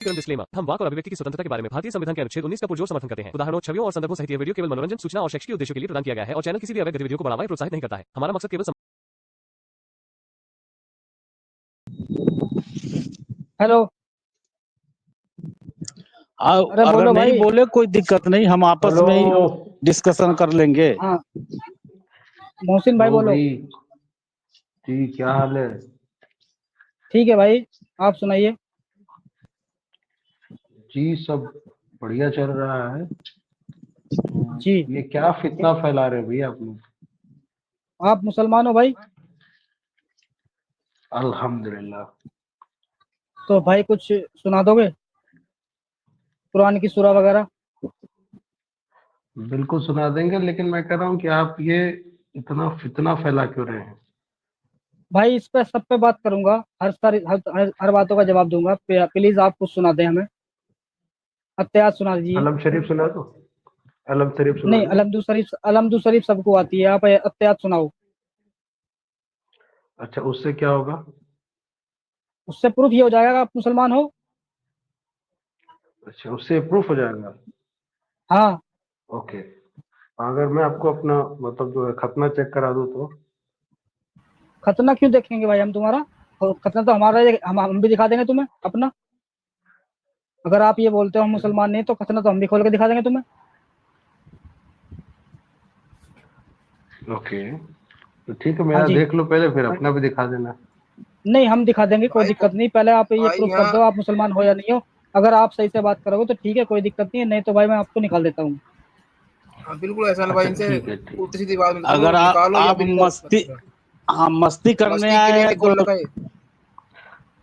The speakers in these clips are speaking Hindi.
डिस्क्लेमर। हम वाक और अभिव्यक्ति की स्वतंत्रता के बारे में भारतीय संविधान के अनुच्छेद 19 का पुरजोर समर्थन करते हैं। उदाहरणों, छवियों और संदर्भों सहित यह वीडियो केवल मनोरंजन, सूचना और शैक्षिक उद्देश्यों के लिए प्रदान किया गया है और चैनल किसी भी अवैध गतिविधियों को बढ़ावा या प्रोत्साहित नहीं करता है। हमारा मकसद केवल हेलो। अरे अगर बोलो नहीं भाई। बोले कोई दिक्कत नहीं, हम आपस में ही डिस्कशन कर लेंगे। हाँ मोहसिन भाई बोलो। भाई जी, क्या हाल है? ठीक है भाई, आप सुनाइए। जी सब बढ़िया चल रहा है। जी ये क्या फितना फैला रहे हो भैया आप लोग? आप मुसलमान हो भाई? अल्हम्दुलिल्लाह। तो भाई कुछ सुना दोगे कुरान की सूरा वगैरह? बिल्कुल सुना देंगे, लेकिन मैं कह रहा हूँ कि आप ये इतना फितना फैला क्यों रहे हैं? भाई इस पे सब पे बात करूंगा, हर सारी हर बातों का जवाब दूंगा। प्लीज आप कुछ सुना दें हमें, अत्यात सुना दीजिए। अलम शरीफ सुना दो। अलम शरीफ सुना नहीं, दो। अलमदू शरीफ सबको आती है, आप अत्यात सुनाओ। अच्छा, उससे क्या होगा? उससे प्रूफ ये हो जाएगा कि आप मुसलमान हो। अच्छा, उससे प्रूफ हो जाएगा। हाँ। ओके। अगर मैं आपको अपना मतलब जो है खतना चेक करा दूँ तो? खतना क्यों देखेंगे भाई हम तुम्हारा? और खतना तो हमारा हम भी दिखा देंगे तुम्हें अपना। अगर आप ये बोलते हो हम मुसलमान नहीं, तो खतना तो हम भी खोल के दिखा देंगे तुम्हें। ओके, तो ठीक है, हाँ मेरा जी। देख लो पहले, फिर अपना भी दिखा देना। नहीं, हम दिखा देंगे, कोई दिक्कत नहीं। पहले आप ये भाई प्रूफ कर यहाँ दो आप मुसलमान हो या नहीं हो। अगर आप सही से बात करोगे तो ठीक है, कोई दिक्कत नहीं है, नहीं तो भाई मैं आपको निकाल देता हूँ। हाँ, बिल्कुल ऐसा ना भाई, अच्छा इनसे ठीक है, ठीक। उल्टी सीधी बात मत करो, अगर निकालो या आप बिल्कुल मस्ती मस्ती करने मस्ती के आए लिए हैं नहीं तो बोल रखा है।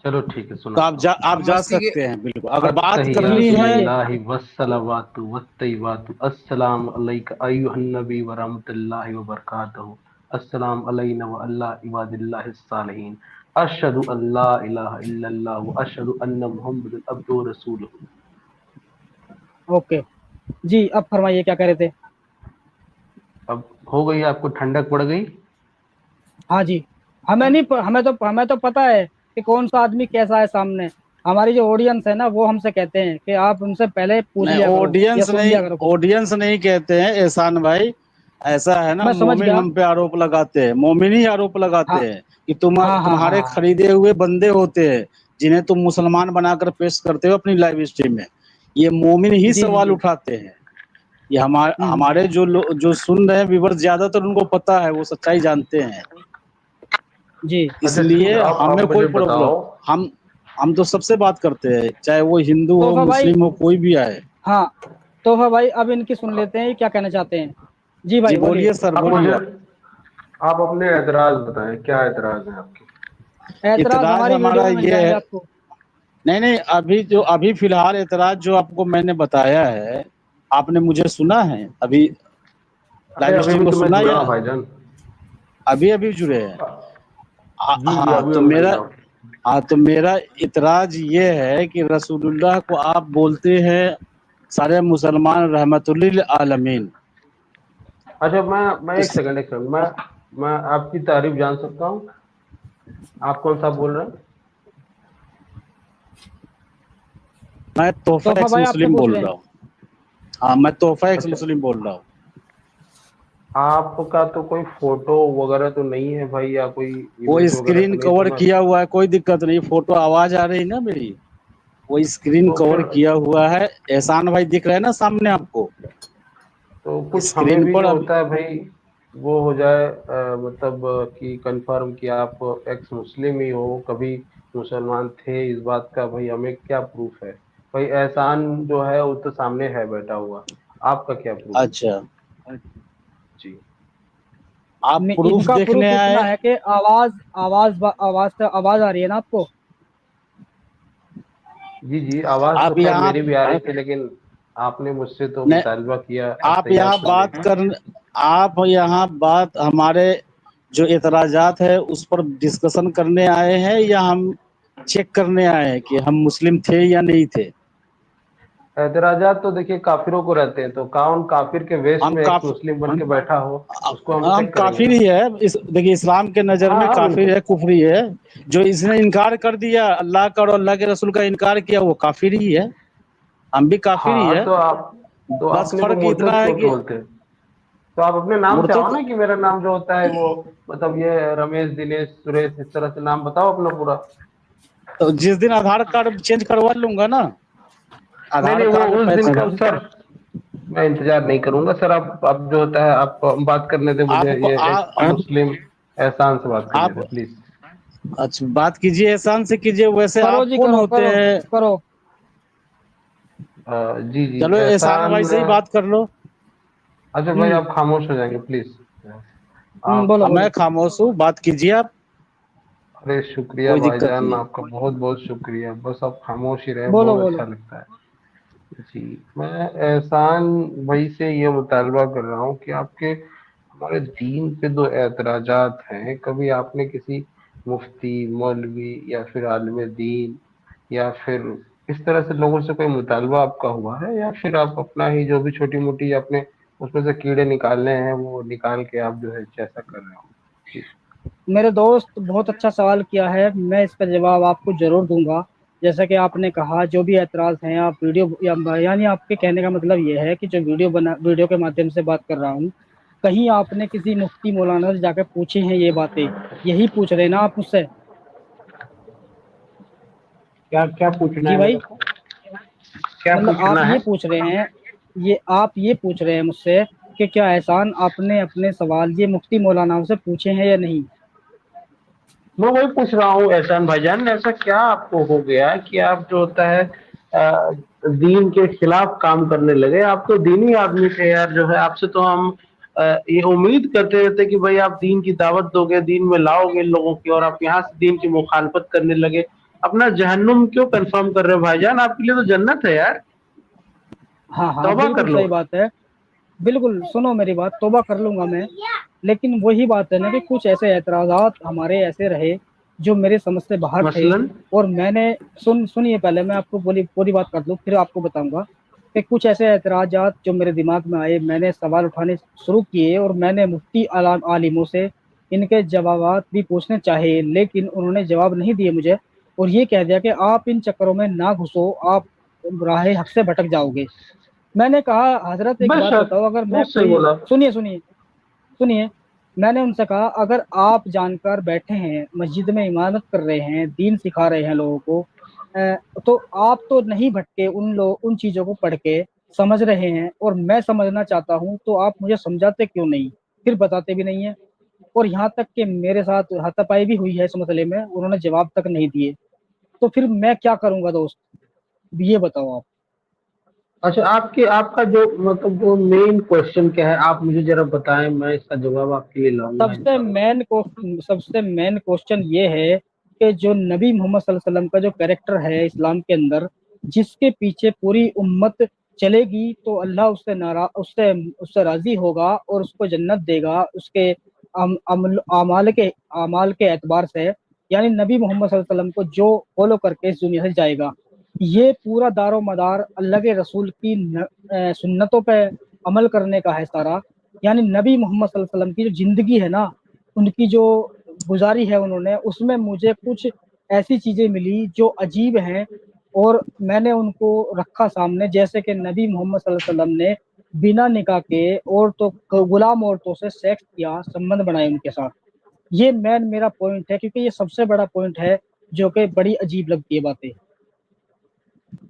चलो ठीक है, आप सुनाता हूँ। आप जा मस्ती के सकते हैं बिल्कुल। अगर बात जी करनी है सुनाइए। अत्तहियातुलिल्लाहि वस्सलावातु वत्तय्यिबातु अस्सलामु अलैका अय्युहन नबी व रहमतुल्लाहि व बरकातहू। अस्सलामु अलैना व अला इबादिल्लाहिस सालिहीन। अशहदु अल्ला इलाहा इल्लल्लाह व अशहदु अन्ना मुहम्मदन अब्दुहु व रसूलुहू। ओके जी, अब फरमाइए क्या कह रहे थे? अब हो गई, आपको ठंडक पड़ गई? हाँ जी। हमें नहीं हमें तो पता है कि कौन सा आदमी कैसा है सामने। हमारी जो ऑडियंस है ना, वो हमसे कहते हैं कि आप उनसे पहले पूछ नहीं, लिया करो या सुन लिया करो कुछ। ऑडियंस नहीं कहते हैं एहसान भाई। ऐसा है ना, मैं समझ मोमिन गया। हम पे आरोप लगाते हैं, मोमिन ही आरोप लगाते हाँ हैं कि हाँ हाँ हाँ तुम्हारे हाँ। खरीदे हुए बंदे होते हैं जिन्हें तुम मुसलमान बनाकर पेश करते हो अपनी लाइव स्ट्रीम में। ये मोमिन ही जी जी सवाल जी। उठाते हैं। ये हम्म। हमारे जो सुन रहे हैं व्यूअर्स, ज्यादातर उनको पता है, वो सच्चाई जानते हैं। जी अच्छा ठीक इसलिए है, हमें आप कोई मुझे प्रॉब्लम, बताओ। हम तो सबसे बात करते हैं, चाहे वो हिंदू हो तोहफा भाई। मुस्लिम हो कोई भी आए। हाँ तोहफा भाई, अब इनकी सुन लेते हैं, ये क्या कहना चाहते हैं। जी जी भाई बोलिए। बोलिए सर, आप मुझे बोलिए। आप अपने एतराज बताएं, क्या एतराज है आपके? ऐतराज इतराज हमारी वीडियो हमारा में मिल ये जाएंगे है, आपको। नहीं, अभी फिलहाल एतराज जो आपको मैंने बताया है, आपने मुझे सुना है अभी अरे लाइव अभी स्ट्रीम भी को तो मैं सुना, जुड़ा या हूँ भाईजान। अभी अभी जुड़े हैं? जी जी, हाँ अभी तो अभी मेरा, जुड़ा हूँ। हाँ तो मेरा इतराज ये है कि रसूलुल्लाह को आप बोलते हैं सारे मुसलमान रहमतुल्लिल आलमीन। अच्छा, मैं इस एक सेकंड, मैं आपकी तारीफ जान सकता हूँ? आप कौन सा बोल रहे हैं? मैं तोहफा तोहफा एक्स भाई आपसे मुस्लिम पूछ बोल रहे रहा हैं। हूँ। हाँ, मैं तोहफा एक्स अच्छा, मुस्लिम बोल रहा हूँ। आपका तो कोई फोटो वगैरह तो नहीं है भाई, या कोई वो इमेज वगैरह तो स्क्रीन नहीं, तो कवर मैं किया हुआ है, कोई दिक्कत नहीं। फोटो आवाज आ रही ना मेरी, वो स्क्रीन तो कवर फिर किया हुआ है। एहसान भाई दिख रहा है ना सामने आपको तो कुछ हमें स्क्रीन भी पर? जो अब होता है भाई, वो हो जाए मतलब कि कंफर्म कि आप एक्स मुस्लिम ही हो, कभी मुसलमान थे, इस बात का भाई हमें क्या प्रूफ है? भाई एहसान जो है वो तो सामने है बैठा हुआ, आपका क्या प्रूफ? अच्छा, जी आप प्रूफ इनका देखने प्रूफ इतना आए? है कि आवाज आ रही है ना आपको? जी जी, आवाज तो आप खैर यहाँ मेरी भी आ रही थी, लेकिन आपने मुझसे तो ने मुतालबा किया आप यहाँ अत्तहियात बात कर आप यहाँ बात हमारे जो एतराजात है उस पर डिस्कशन करने आए हैं, या हम चेक करने आए हैं कि हम मुस्लिम थे या नहीं थे? एतराजात तो देखिए काफिरों को रहते हैं, तो कौन काफिर के वेश हम में एक काफिर मुस्लिम बन के बैठा हो उसको हम हम चेक करेंगे काफिर ना। ही है। देखिए इस्लाम के नजर हाँ में हाँ काफिर बिल्कुल। है, कुफरी है। जो इसने इनकार कर दिया अल्लाह का और अल्लाह के रसूल का इनकार किया वो काफिर ही है। हम भी काफिर ही हाँ है। तो बस अपने को फर्क इतना मुर्तद है क्यों कि बोलते हैं? तो आप अपने नाम से आओ मुर्तद ना, कि मेरा नाम जो होता है वो, मतलब ये रमेश, दिनेश, सुरेश, इस तरह से नाम बताओ अपना पूरा। तो जिस दिन आधार कार्ड चेंज करवा लूंगा ना, नहीं आधार नहीं, वो कार्ड उस दिन का पहचान। सर मैं इंतजार नहीं करूंगा सर। आप जो होता है आप बात करने दे मुझे, आपको ये एक मुस्लिम एहसान से बात करने आप दे प्लीज। अच्छा बात कीजिए, एहसान से कीजिए। वैसे करो आप जी, कौन करो होते करो हैं? करो। जी जी चलो एहसान एहसान। भाई से ही बात कर लो। अच्छा भाई हम्म। आप खामोश हो जाएंगे प्लीज। आप बोलो मैं बोलो। खामोश हूँ, बात कीजिए आप। अरे शुक्रिया कोई दिक्कत भाईजान, नहीं। आपका बहुत बहुत शुक्रिया। बस आप खामोश ही रहे, बोलो बहुत बोलो। अच्छा लगता है। जी, मैं एहसान भाई से ये मुतालबा कर रहा हूँ कि आपके हमारे दीन पे दो एतराजात हैं। कभी आपने किसी मुफ्ती, मौलवी या फिर आलिम दीन या फिर इस तरह से लोगों से कोई मुतालबा आपका हुआ है, या फिर आप अपना ही जो भी छोटी मोटी अपने उसमें से कीड़े निकालने हैं वो निकाल के आप जो है जैसा कर रहे हो? जी। मेरे दोस्त, बहुत अच्छा सवाल किया है, मैं इसका जवाब आपको जरूर दूंगा। जैसा कि आपने कहा, जो भी एतराज़ हैं आप वीडियो यानी आपके कहने का मतलब ये है कि जो वीडियो के माध्यम से बात कर रहा हूँ, कहीं आपने किसी मुफ्ती मौलाना से जाकर पूछे हैं ये बातें? यही पूछ रहे हैं ना आप मुझसे? क्या क्या पूछना जी है भाई, मेरे को? क्या मतलब आप पूछना है? ये पूछ रहे हैं, ये पूछ रहे हैं मुझसे कि क्या एहसान आपने अपने सवाल ये मुफ्ती मौलानाओं से पूछे हैं या नहीं? मैं वही पूछ रहा हूँ एहसान भाईजान, ऐसा क्या आपको हो गया कि आप जो होता है दीन के खिलाफ काम करने लगे? आप तो दीनी आदमी थे यार, जो है आपसे तो हम ये उम्मीद करते रहते कि भाई आप दीन की दावत दोगे, दीन में लाओगे लोगों की, और आप यहाँ से दीन की मुखालफत करने लगे। अपना जहन्नुम क्यों कंफर्म कर रहे हो भाईजान? आपके लिए तो जन्नत है यार, हाँ हाँ, तौबा कर बिल्कुल लो। सही बात है। बिल्कुल, सुनो मेरी बात, तौबा कर लूंगा मैं। लेकिन वही बात है ना कि कुछ ऐसे एतराज़ात हमारे ऐसे रहे जो मेरे समझ से बाहर थे। मसलन और मैंने सुनिए, पहले मैं आपको पूरी बात कर लूँ, फिर आपको बताऊंगा कि कुछ ऐसे एतराज़ात जो मेरे दिमाग में आए, मैंने सवाल उठाने शुरू किए और मैंने मुफ्ती आलिमों से इनके जवाबात भी पूछने चाहे, लेकिन उन्होंने जवाब नहीं दिए मुझे। और ये कह दिया कि आप इन चक्करों में ना घुसो, आप राह हक से भटक जाओगे। मैंने कहा, हजरत एक बात बेशक, बताओ, अगर मैं बहुत सही कोई, बोला। सुनिए सुनिए सुनिए, मैंने उनसे कहा, अगर आप जानकर बैठे हैं, मस्जिद में इमामत कर रहे हैं, दीन सिखा रहे हैं लोगों को, तो आप तो नहीं भटके उन चीज़ों को पढ़ के समझ रहे हैं, और मैं समझना चाहता हूँ, तो आप मुझे समझाते क्यों नहीं? फिर बताते भी नहीं है। और यहाँ तक कि मेरे साथ हाथापाई भी हुई है इस मसले में, उन्होंने जवाब तक नहीं दिए। तो फिर मैं क्या करूंगा दोस्त, ये बताओ आप। अच्छा, आपके आपका जो मतलब जो मेन क्वेश्चन क्या है, आप मुझे जरा बताएं, मैं इसका जवाब आपके लिए लाऊंगा सबसे इंशाल्लाह। मेन को सबसे मेन क्वेश्चन ये है कि जो नबी मोहम्मद सल्लल्लाहु अलैहि वसल्लम का जो कैरेक्टर है इस्लाम के अंदर, जिसके पीछे पूरी उम्मत चलेगी, तो अल्लाह उससे उससे उससे राजी होगा और उसको जन्नत देगा, उसके अमाल के एतबार से। यानी नबी मोहम्मद सल्लल्लाहु अलैहि वसल्लम को जो फॉलो करके इस दुनिया से जाएगा, ये पूरा दारो मदार अल्लाह के रसूल की सुन्नतों पे अमल करने का है सारा। यानी नबी मोहम्मद सल्लल्लाहु अलैहि वसल्लम की जो जिंदगी है ना, उनकी जो गुजारी है उन्होंने, उसमें मुझे कुछ ऐसी चीजें मिली जो अजीब हैं, और मैंने उनको रखा सामने। जैसे कि नबी मोहम्मद सल्लल्लाहु अलैहि वसल्लम ने बिना निकाह के गुलाम औरतों से सेक्स किया, संबंध बनाए उनके साथ। ये मेरा पॉइंट है, क्योंकि ये सबसे बड़ा पॉइंट है जो कि बड़ी अजीब लगती है बातें।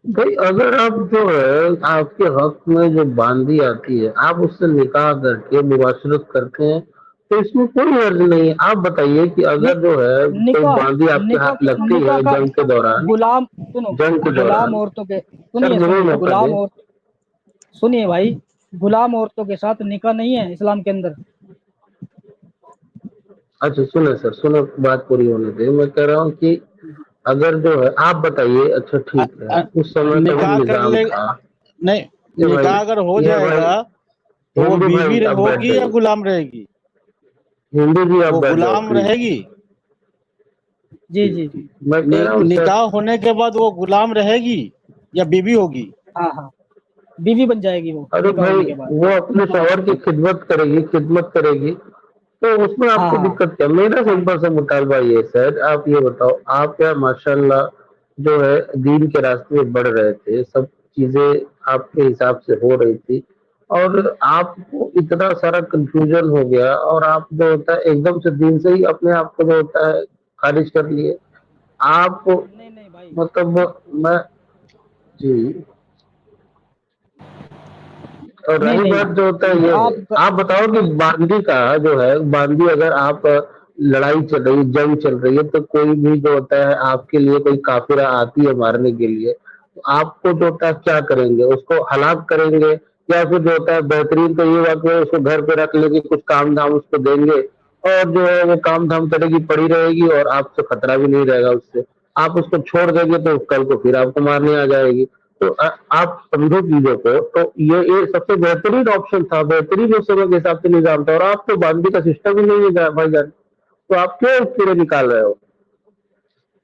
भाई अगर आप जो है आपके हक में जो बांदी आती है, आप उससे निकाह करके मुबाशरत करते हैं, तो इसमें कोई हर्ज नहीं है। आप बताइए कि नि, अगर जो है कोई निकाह बांदी आपके निकाह हाथ लगती निकाह है का जंग के दौरान, गुलाम, सुनो, जंग के गुलाम दौरान, औरतों के, सर सुनिए मुझे सुनिए, मौका दे। सुनिए भाई, गुलाम औरतों के साथ निकाह नहीं है इस्लाम के अंदर। अच्छा सुने सर, सुनो, बात पूरी होने दे। मैं कह रहा हूँ कि अगर जो है आप बताइए, अच्छा अ- ठीक है, अ- उस समय का जो निकाह कर निज़ाम ले, था। नहीं, ये भाई निकाह अगर हो ये भाई जाएगा तो वो हिंदू बीवी भाई आप बैठ होगी या जाइए, गुलाम रहेगी? हिंदू जी आप वो बैठ जाओ गुलाम प्लीज। रहेगी। जी जी जी। जी, मैं कह रहा हूँ सर। निकाह होने के बाद वो गुलाम रहेगी या बीवी होगी? हाँ हाँ, बीवी बन जाएगी वो अरे निकाह भाई होने के बाद। वो अपने शौहर की खिदमत करेगी, तो उसमें हाँ आपको हाँ दिक्कत क्या? मेरा सिंपल सा मुतालबा ये है सर, आप ये बताओ, आप क्या माशाल्लाह जो है दीन के रास्ते में बढ़ रहे थे, सब चीजें आपके हिसाब से हो रही थी, और आपको इतना सारा कंफ्यूजन हो गया, और आप जो होता है एकदम से दीन से ही अपने आप को जो होता है खारिज कर लिए आप। नहीं नहीं भाई, मतलब मैं जी। और नहीं रही बात जो होता है नहीं ये है, आप आप बताओ कि बांदी का जो है, बांदी अगर आप लड़ाई चल रही है, जंग चल रही है, तो कोई भी जो होता है आपके लिए कोई काफिरा आती है मारने के लिए, तो आपको जो होता है क्या करेंगे? उसको हलाक करेंगे, या फिर जो होता है बेहतरीन तो ये हुआ कि उसको घर पे रख लेंगे, कुछ काम धाम उसको देंगे, और जो है वो काम धाम करेगी, पड़ी रहेगी, और आपसे खतरा भी नहीं रहेगा उससे। आप उसको छोड़ देंगे तो कल को फिर आपको मारने आ जाएगी। तो आप समझो चीजों को, तो ये सबसे बेहतरीन ऑप्शन था, बेहतरीन उस समय के हिसाब से निजाम था, और आप तो बांदी का सिस्टम ही नहीं है भाईजान, तो आप क्यों कीड़े निकाल रहे हो?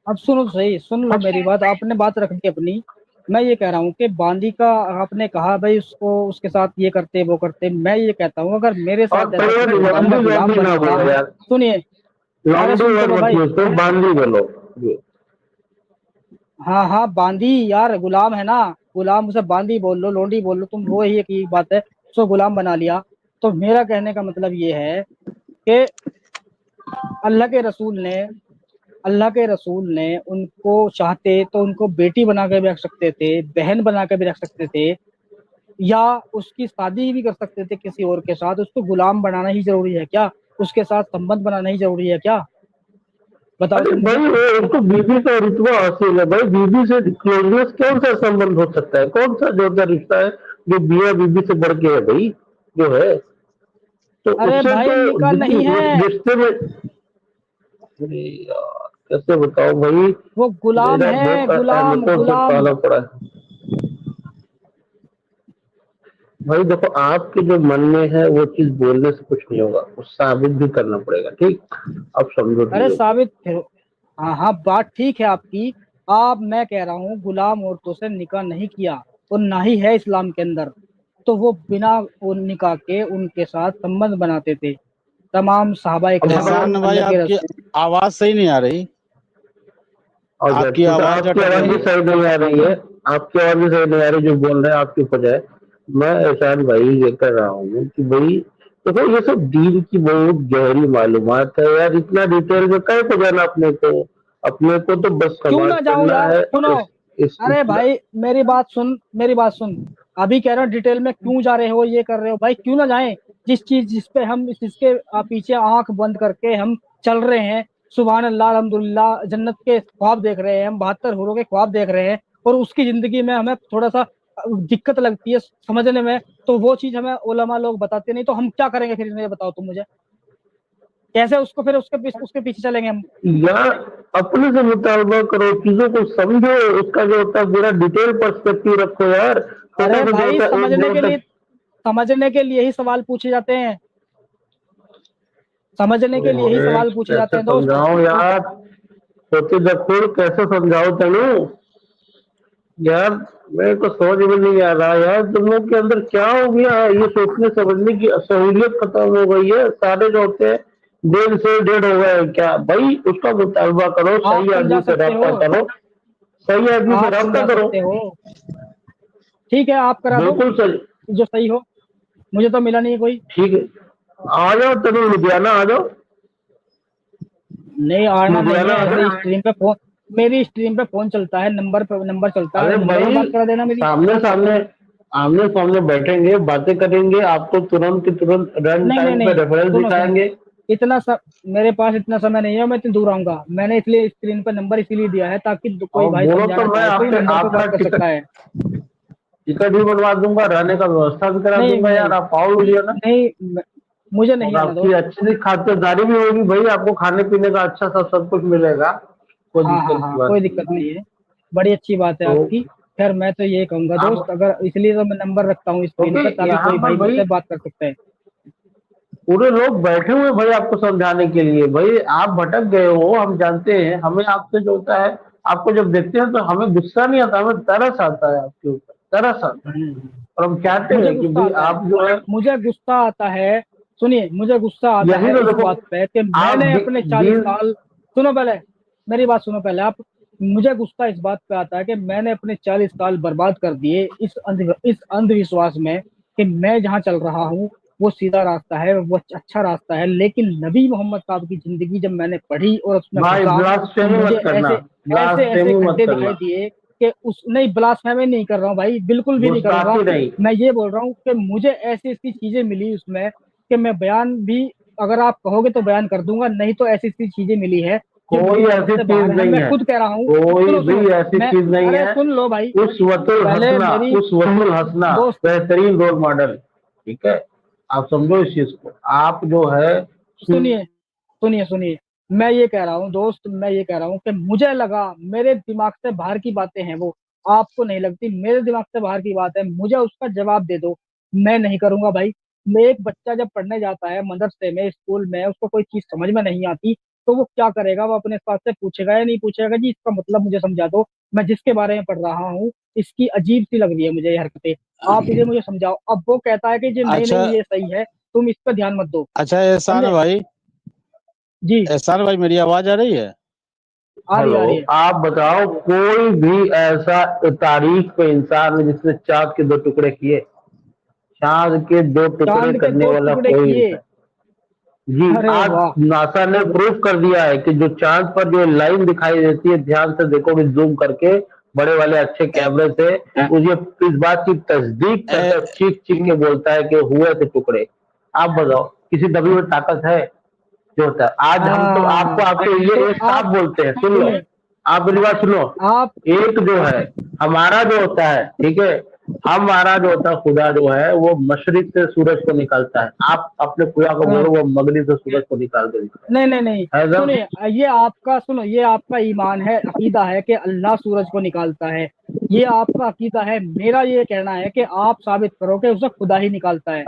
अब सुनो, सही सुन लो मेरी बात, आपने बात रख दी अपनी। मैं ये कह रहा हूँ कि बांदी का आपने कहा भाई उसको उसके साथ ये करते वो करते, मैं ये कहता हूँ अगर मेरे और साथ तो ऐसा यार कुछ होता, मैं लौंडी गुलाम लौंडी ना बनता। बोलो यार, सुनिए, अरे लौंडी सुन तो और लो मत भाई। यूज करो, बांदी बोलो जी। हाँ हाँ, बांदी यार गुलाम है ना, गुलाम उसे बांदी बोल लो, लोंडी बोल लो, तुम वो ही एक ही बात है, उसको गुलाम बना लिया। तो मेरा कहने का मतलब ये है कि अल्लाह के रसूल ने अल्लाह के रसूल ने उनको चाहते तो उनको बेटी बना के भी रख सकते थे, बहन बना के भी रख सकते थे, या उसकी शादी भी कर सकते थे किसी और के साथ। उसको गुलाम बनाना ही जरूरी है क्या? उसके साथ संबंध बनाना ही जरूरी है क्या? बताओ अरे तुम मुझे। भाई वो उनको बीबी का रुतबा हासिल है भाई, बीबी से क्लोजनेस कौन सा संबंध हो सकता है? कौन सा जो होता रिश्ता है जो मियां बीबी से बढ़ के है भाई, जो है? तो अरे उससे भाई तो निकाह नहीं उस है, रिश्ते में, अरे यार कैसे बताओ भाई, वो गुलाम मेरा है, बहुत गुलाम अहमतों से गुलाम। पाला पड़ा है। भाई देखो, आपके जो मन में है वो चीज बोलने से कुछ नहीं होगा, वो साबित भी करना पड़ेगा, ठीक? अब समझो अरे चीजों को। साबित फिर, हाँ हाँ बात ठीक है आपकी। आप, मैं कह रहा हूँ गुलाम औरतों से निकाह नहीं किया और ना ही है इस्लाम के अंदर। तो वो बिना वो निकाह के उनके साथ संबंध बनाते थे तमाम सहाबाए एहसान किराम, भाई, अल्लाह के आपकी रसूल। आवाज सही नहीं आ रही। और आपकी जैसे तो आवाज आपकी अटक आवाज रही भी है। सही नहीं आ रही है, आपकी आवाज भी सही नहीं आ रही, जो बोल रहे हैं आपकी वजह। मैं एहसान भाई ये कर रहा हूँ कि भाई देखो, ये सब दीन की बहुत गहरी मालूमात है यार, इतना डिटेल में कहे को जाना अपने को तो बस क्यों समाज ना जाऊं पढ़ना यार, है। सुनो। अरे इस भाई मेरी बात सुन, मेरी बात सुन। अभी कह रहा हूं डिटेल में क्यों जा रहे हो, ये कर रहे हो भाई, क्यों ना जाएं। जिस पे हम जिसके पीछे आंख बंद करके हम चल रहे हैं, सुभान अल्लाह अल्हम्दुलिल्लाह, जन्नत के ख्वाब देख रहे हैं हम, 72 हूरों के ख्वाब देख रहे हैं, और उसकी जिंदगी में हमें थोड़ा सा दिक्कत लगती है समझने में, तो वो चीज हमें उलमा लोग बताते नहीं, तो हम क्या करेंगे फिर? ये बताओ तुम मुझे, कैसे उसको फिर उसके पीछे चलेंगे हम? यार अपने से मुतालबा करो, चीजों को समझो, उसका जो होता है पूरा डिटेल पर्सपेक्टिव रखो यार, छोटा अरे सा जो भाई होता है एक जो होता समझने के लिए ही सवाल पूछे जाते हैं, समझने के लिए ही है। सवाल पूछे जाते कैसे हैं दोस्त। समझाओ यार, होते जखूर कैसे समझाओ तेनू यार? मेरे को समझ में नहीं आ रहा यार, तुम लोग के अंदर क्या हो गया है? ये सोचने समझने की सहूलियत खत्म हो गई है, सारे जो होते हैं डेढ़ से डेढ़ हो गए हैं क्या भाई? उसका मुतालबा करो, आप सही समझा आदमी से सकते हो, रब्ता करो, सही आदमी से आप रब्ता समझा करो। सकते हो, ठीक है आप करा दो बिल्कुल सही। जो सही हो, मुझे तो मिला नहीं कोई। ठीक है, आ जाओ तुम लुधियाना आ जाओ, नहीं आना नहीं लुधियाना है, आ ऐसे जाओ। स्ट्रीम पे फोन, मेरी स्ट्रीम पे फोन चलता है, नंबर पे नंबर चलता है, अरे नंबर पे भाई बात करा देना मेरी। सामने सामने आमने सामने बैठेंगे, बातें करेंगे, आपको तुरंत की तुरंत रन नहीं नहीं टाइम पे नहीं, रेफरेंस सुनो सुनो, दिखाएंगे। मेरे पास इतना समय नहीं है, मैं इतनी दूर आऊंगा, मैंने इसलिए स्क्रीन पर नंबर इसीलिए दिया है ताकि कोई और भाई बोलो तो समझाना मैं चाहे तो वो आपके नंबर पे आपका बात कर सकता टिकट है। टिकट भी बनवा दूंगा, रहने का व्यवस्था भी करा नहीं दूंगा नहीं यार, आप आओ लुधियाना। नहीं, मुझे नहीं और आना आपकी दोस्त। अच्छी सी खातिरदारी भी होगी भाई, आपको खाने पीने का अच्छा सब कुछ मिलेगा, कोई हाँ हाँ दिक्कत की हाँ, बात कोई नहीं दिक्कत है। नहीं है, बड़ी अच्छी बात है तो आपकी। खैर मैं तो ये कहूंगा दोस्त, आप, अगर इसलिए तो मैं नंबर रखता हूँ स्क्रीन पर क्योंकि ताकि यहाँ कोई पर भाई भाई मुझसे बात कर सकता है। पूरे लोग बैठे हुए हैं भाई आपको समझाने के लिए, भाई आप भटक गए हो, हम जानते हैं, हमें आपसे जो होता है, आपको जब देखते हैं तो हमें गुस्सा नहीं आता, हमें तरस आता है आपके ऊपर, तरस आता है। और हम चाहते मुझे हैं कि गुस्सा भाई आता है, आप जो है मुझे गुस्सा आता है, सुनिए मुझे गुस्सा आता यही है तो इस देखो बात पे कि आप मैंने अपने 40 दीन साल, सुनो पहले, मेरी बात सुनो पहले आप। मुझे गुस्सा इस बात पे आता है कि मैंने अपने 40 साल बर्बाद कर दिए इस अंधविश्वास में कि मैं जहाँ चल रहा हूँ वो सीधा रास्ता है, वो अच्छा रास्ता है, लेकिन नबी मोहम्मद साहब की जिंदगी जब मैंने पढ़ी और उसमें भाई घुसा तो ब्लास्फेमी मुझे मत करना, ऐसे ऐसे ऐसे ब्लास्फेमी मत खड्डे दिखाई करना, दिए कि उस, नहीं ब्लास्फेमी नहीं कर रहा हूँ भाई, बिल्कुल भी नहीं करूंगा। गुस्ताखी नहीं। मैं ये बोल रहा हूँ कि मुझे ऐसी ऐसी चीजें मिली उसमें कि मैं बयान भी, अगर आप कहोगे तो बयान कर दूंगा, नहीं तो ऐसी ऐसी चीजें मिली है जो मेरी कोई समझ ऐसी से चीज बाहर है, नहीं मैं है, खुद कह रहा हूँ। कोई सुनो सुनो, भी ऐसी मैं, चीज नहीं अरे है। सुन लो भाई, उसवतुल पहले हसना, मेरी उसवतुल हसना दोस्त, बेहतरीन रोल मॉडल, ठीक है, आप समझो इस चीज को। आप जो है सुनिए सुनिए सुनिए, मैं ये कह रहा हूँ दोस्त, मैं ये कह रहा हूँ कि मुझे लगा मेरे दिमाग से बाहर की बातें हैं वो, आपको नहीं लगती, मेरे दिमाग से बाहर की बात है, मुझे उसका जवाब दे दो। मैं नहीं करूंगा भाई। मैं, एक बच्चा जब पढ़ने जाता है मदरसे में, स्कूल में, उसको कोई चीज समझ में नहीं आती तो वो क्या करेगा, वो अपने साथ से पूछेगा या नहीं पूछेगा जी इसका मतलब मुझे समझा दो, मैं जिसके बारे में पढ़ रहा हूँ इसकी अजीब सी लग रही है मुझे ये हरकतें, आप इसे मुझे समझाओ। अब वो कहता है कि जी नहीं अच्छा, नहीं ये सही है, तुम इस पर ध्यान मत दो। अच्छा एहसान समझे भाई, जी? एहसान भाई मेरी आवाज आ रही है? आ रही है, आ हेलो, रही है। आप बताओ कोई भी ऐसा तारीख पे इंसान है जिसने चांद के दो टुकड़े किए? चांद के दो टुकड़े चांद के करने दो वाला टुकड़े कोई किए? इंसान, जी अरे आज वाह। नासा ने प्रूव कर दिया है कि जो चांद पर जो लाइन दिखाई देती है, ध्यान से देखोगे जूम करके बड़े वाले अच्छे कैमरे से, मुझे इस बात की तस्दीक करता है, चीख चीख के बोलता है कि हुए थे टुकड़े। आप बताओ किसी दबी में ताकत है जो होता है? आज हम तो आपको हाँ, आपके तो ये एक साफ आप बोलते हैं, सुन लो, सुनिए, आप मेरी बात सुनो। आप, एक जो है हमारा जो होता है, ठीक है, हमारा जो होता है खुदा जो है वो मशरिक से सूरज को निकालता है, आप अपने खुदा को बोलो वो मगरिब से सूरज को निकाल के दिखता नहीं नहीं नहीं, है एकदम। सुनिए, ये आपका, सुनो, ये आपका ईमान है, अकीदा है कि अल्लाह सूरज को निकालता है, ये आपका अकीदा है। मेरा ये कहना है कि आप साबित करो कि उसे खुदा ही निकालता है,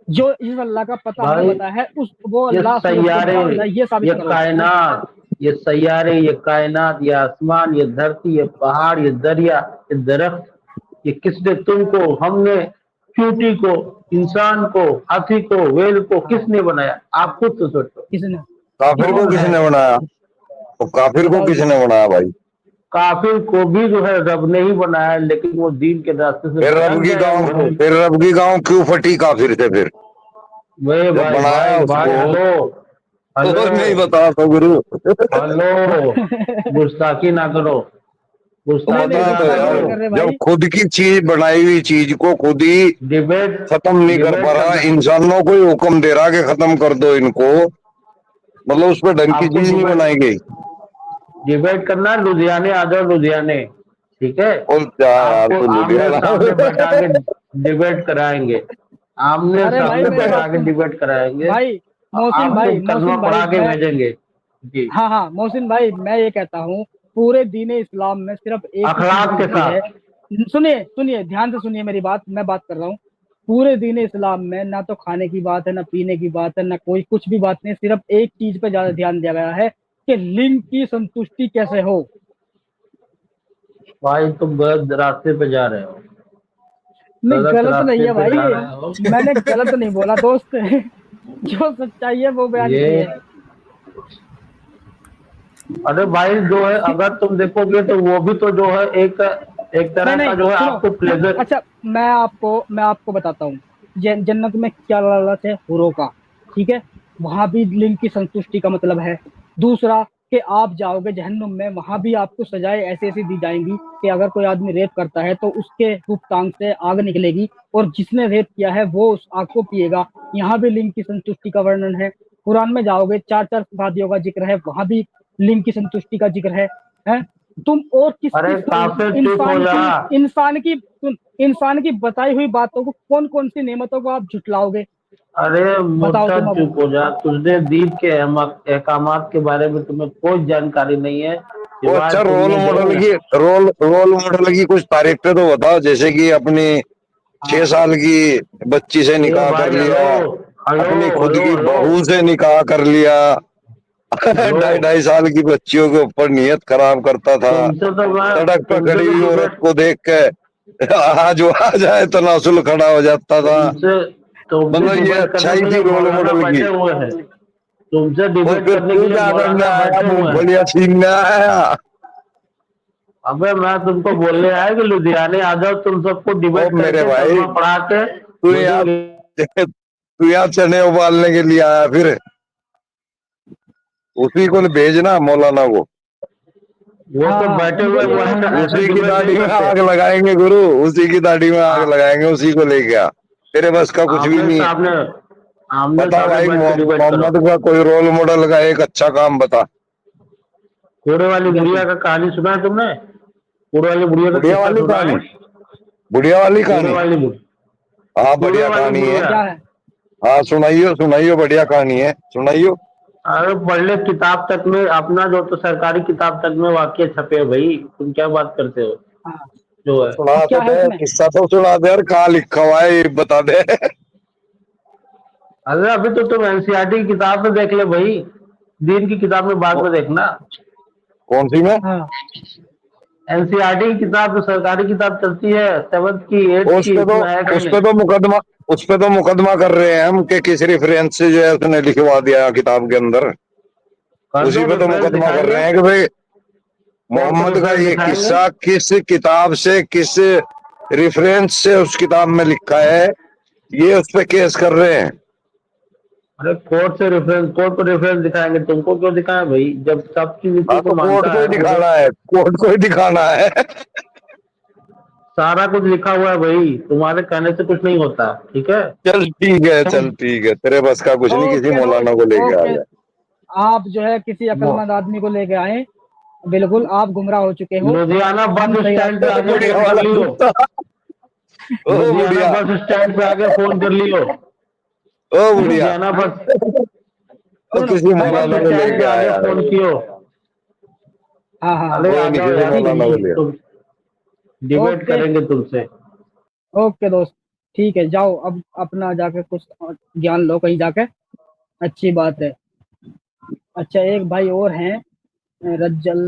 जो इस अल्लाह का पता हमें भाई बताया है, उस वो ये अल्लाह सूरज को सैयारे, निकालता है, ये साबित ये करो। कायनात, ये सैयारे, ये कायनात, ये आसमान, ये धरती, ये पहाड़, ये दरिया, ये दरख्त, ये किसने तुमको, हमने, चूंटी को, इंसान को, हाथी को, वेल को हाँ, किसने बनाया? आप खुद से सोचो। किसने, काफिर किसने को बनाया? किसने बनाया? तो काफिर को बताओ जी। किसने बनाया भाई? काफिर को भी जो है रब ने ही बनाया, लेकिन वो दीन के रास्ते से फिर रब भटक की गए गांव, वो। फिर रब की गांव क्यों फटी काफिर से? फिर वे जब भाई बनाया भाई भाई, उसको हेलो, हेलो, तो नहीं बता तो गुरु। हेलो, गुस्ताखी ना करो, नहीं गुस्ताखी नहीं, बता ना तो गुस्ताखी यार, नहीं करो। कर रहे जब भाई। खुद की चीज बनाई हुई चीज को खुद ही डिबेट, खत्म नहीं कर पा डिबेट रहा, करना, इंसानों को ही हुक्म दे रहा कि खत्म कर दो इनको, मतलब उस पर ढंग की आपको चीज नहीं बनाई डिबेट, गई। डिबेट करना, लुधियाने आ जाओ, लुधियाने, ठीक है, बोल क्या यार आपको तू आमने लुधियाना। सामने बैठा के डिबेट कराएंगे, आमने अरे भाई सामने मेरी बात बैठा के सुन डिबेट कराएंगे, भाई, मोहसिन आपको भाई, कलमा मोहसिन पढ़ा भाई, के मैं, भेजेंगे। जी, हाँ हाँ मोहसिन भाई, मैं ये कहता हूँ पूरे दीन इस्लाम में सिर्फ एक ही चीज अखलाक के मिलती है। साथ। सुनिए सुनिए, ध्यान से सुनिए मेरी बात, मैं बात कर रहा हूँ। पूरे दीन इस्लाम में ना तो खाने की बात है, ना पीने की बात है, ना कोई कुछ भी बात नहीं, सिर्फ एक चीज पे ज्यादा ध्यान दिया गया है कि लिंग की संतुष्टि कैसे हो। भाई तुम गलत रास्ते पे जा रहे हो, नहीं गलत गलत नहीं रास्ते है पे भाई, जा रहे हो। मैंने गलत नहीं बोला दोस्त। जो सच्चाई है वो बयान की ये, है। अरे भाई जो है अगर तुम देखोगे तो वो भी तो जो है एक एक नहीं तरह का नहीं, जो है सुनो, आपको प्लेजर। अच्छा, मैं आपको बताता हूँ, जन्नत में क्या लालच है हुरों का, ठीक है, वहां भी लिंग की संतुष्टि का मतलब है। दूसरा, कि आप जाओगे जहन्नुम में, वहां भी आपको सजाएं ऐसी ऐसी दी जाएंगी कि अगर कोई आदमी रेप करता है तो उसके हुक टांग से आग निकलेगी और जिसने रेप किया है वो उस आग को पिएगा। यहाँ भी लिंग की संतुष्टि का वर्णन है। कुरान में जाओगे, चार चार शादियों का जिक्र है, वहां भी लिंग की संतुष्टि का जिक्र है। तुम और किसकी, अरे काफिर चुप हो इंसान जा, की, इंसान की बताई हुई बातों को, कौन कौन सी नेमतों को आप झुटलाओगे? अरे बताओ मुर्तद तुम अब। चुप हो जा, तुझे दीन के अहकामात के बारे में तुम्हें कोई जानकारी नहीं है, वो सिवाय अच्छा तुमने जो है ना। रोल मॉडल की कुछ तारीफें तो बताओ, जैसे कि अपनी 6 साल की बच्ची से ए निकाह कर भाई, हेलो, लिया, हेलो, अपनी खुद हेलो, की हेलो, बहू से निकाह कर लिया, हेलो, 2.5 2.5 साल की बच्चियों के ऊपर नियत खराब करता था, तुमसे तो मैं सड़क पर तुमसे खड़ी तो हुई औरत डिबेट, को देख के आज वो आ जाए तो नासुल खड़ा हो जाता था। तुमसे मतलब ये डिबेट करने अच्छाई के थी लिए रोल मौलाना मॉडल की। बैठे हुए हैं, तुमसे और डिबेट फिर करने तू के लिए क्या करने मौलाना आया, बैठे हुए हैं। मूंगफलियां छीनने आया? अबे मैं तुमको बोलने आया कि लुधियाने आ जाओ, तुम सबको ओ डिबेट मेरे करके भाई, कलमा पढ़ा के तू यहाँ तू यहाँ चने उबालने के लिए आया, फिर उसी को भेजना मौलाना को। वो तो हाँ बैठे उनको हुए वो ये ऐसे ऐसे उसी की डिबेट दाढ़ी नहीं में आग करते। लगाएंगे गुरु, उसी की दाढ़ी में आग हाँ, लगाएंगे, उसी को लेके आ। तेरे बस का कुछ भी आमने नहीं है। सामने आमने बता सामने भाई, बैठ के डिबेट करो। मोहम्मद का कोई रोल मॉडल का एक अच्छा काम बता। कूड़े वाली बिल्कुल। बुढ़िया का कहानी सुना है तुमने? कूड़े वाली बुढ़िया का बुढ़िया किस्सा वाली सुना कहानी? है? बुढ़िया वाली कूड़े कहानी? वाली बुढ़िया, हाँ कूड़े बढ़िया वाली कहानी है। बुढ़िया। क्या है? हाँ सुनाइयो सुनाइयो, बढ़िया कहानी है, सुनाइयो। अरे पढ़ ले किताब तक में, अपना जो तो सरकारी किताब तक में वाक्य छपे हैं भाई, तुम क्या बात करते हो? हाँ जो है, सुना तो क्या है दे, उसमें? किस्सा तो सुना दे, और कहाँ लिखा हुआ है ये बता दे। अरे अभी तो तुम एनसीईआरटी की किताब में देख ले भाई, दीन की किताब में बाद में देखना। कौन सी में? हाँ एनसीईआरटी की किताब जो सरकारी किताब चलती है, 7th की 8th उस की, पे तो उसमें है उस कहीं। पे तो मुकदमा उस पे तो मुकदमा कर रहे हैं हम कि किस रेफरेंस से जो है उसने लिखवा दिया किताब के अंदर। कर उसी दो, पे तो रेफरेंस मुकदमा कर दिखाएंगे, रहे हैं कि भाई कोर्ट में मोहम्मद का रेफरेंस ये दिखाएंगे। किस्सा किस किताब से, किस रेफरेंस से उस किताब में लिखा है, ये उस पे केस कर रहे हैं। अरे कोर्ट से रेफरेंस, कोर्ट को रेफरेंस दिखाएंगे, तुमको क्यों दिखाएं भाई, जब सब चीज हाँ तुमको तो कोर्ट मानता को ही है वो तो। दिखाना है, कोर्ट को ही दिखाना है। सारा कुछ लिखा हुआ है भाई, तुम्हारे कहने से कुछ नहीं होता, ठीक है? चल ठीक है, तुम चल ठीक है, तेरे बस का कुछ नहीं, किसी ओके दोस्त। मौलाना को लेके आ ओके, जाए। आप जो है किसी अक्लमंद आदमी को लेके आए, बिल्कुल आप गुमराह हो चुके हो। लुधियाना हम बस सही स्टैंड पे रास्ते पे आके चल रहे बुढ़िया हैं। फोन कर वाला लियो। कुत्ता। ओ लुधियाना बुढ़िया, बस स्टैंड पे आके फोन कर लियो। ओ बुढ़िया, लुधियाना बस तो सुनो किसी मैं बस मौलाना को स्टैंड लेके पे आके आया है। फोन कियो। हाँ हाँ हाँ अरे आ कोई नहीं, जाओ किसी यार, ठीक है मौलाना ठीक को है। ले। तुम डिबेट ओके करेंगे तुमसे। ओके दोस्त, ठीक है, जाओ अब अपना जाके कुछ ज्ञान लो कहीं जाके। अच्छी बात है। अच्छा एक भाई और हैं, रज्जल